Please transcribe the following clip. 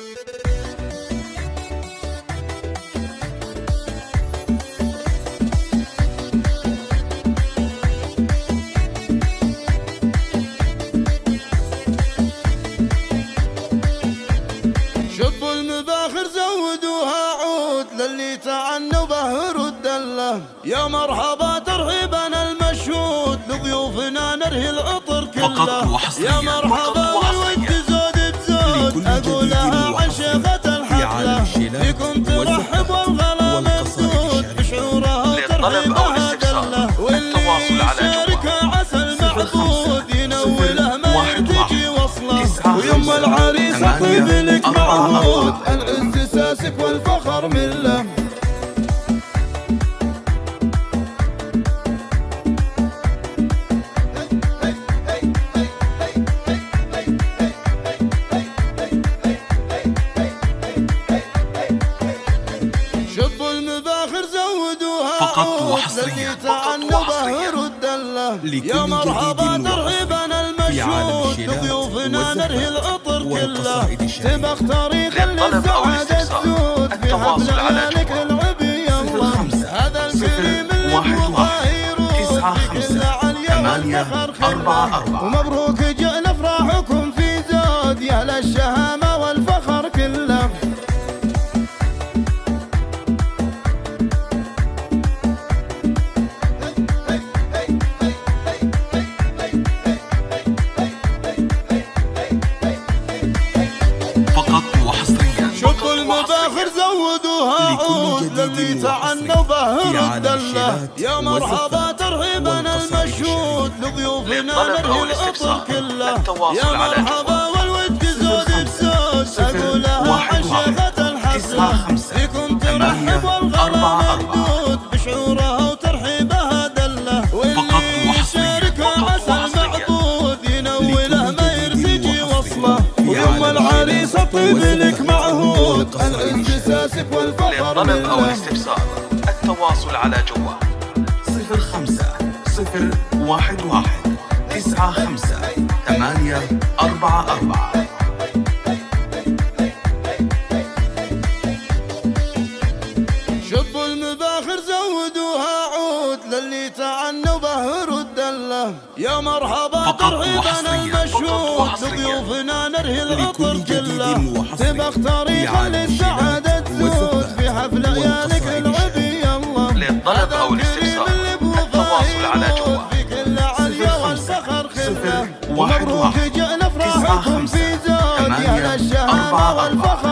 شبوا المباخر زودوها عود للي تعنوا به رد الله. يا مرحبا ترحيبا المشهود لضيوفنا نرهي العطر كله. يا مرحبا والود زود بزود اقولها عن شيخة الحفلة. فيكم ترحب والغلا ممدود بشعورها وترحيبها دله. واللي يشاركها عسى المعبود ينوله ما يرتجي وصله. ويم العريس طيب لك معهود العز ساسك والفخر مله. شبوا المباخر زودوها فقط وحصريا تعنوا به رد الله. يا مرحبا ترحيبا المشهود لضيوفنا نرهي العطر كله. تبخ تاريخ للسعادة تزود في حفل عيالك العبي الله. هذا الكريم اللي بوضعه يروح كل عليا والفخر خله. ومبروك جئنا افراحكم في زود يا للشهامة والفخر كله. شبوا المباخر زودوها عود للي تعنوا به رد الله. يا مرحبا ترحيبا المشهود لضيوفنا نرهي العطر كله. يا مرحبا والود زود بزود اقولها عن شيخة الحفلة. فيكم ترحب والغلا ممدود بشعورها وترحيبها دله. واللي يشاركها عسى المعبود ينوله ما يرتجي وصله. ويوم العريس طيب لك معهود العز ساسك والفخر مله. للطلب أو الاستفسار التواصل على جوال 05-011-95-844. شبوا المباخر زودوها عود للي تعنوا به رد الله. يا مرحبا ترحيبا المشهود لضيوفنا نرهي العطر كله. تبخ تاريخ للسعادة تزود في حفل عيالك العبي الله. للطلب أو الاستفسار التواصل على جوال في كل عليا والفخر خله. ومبروك جئنا افراحكم في زود يا للشهامة والفخر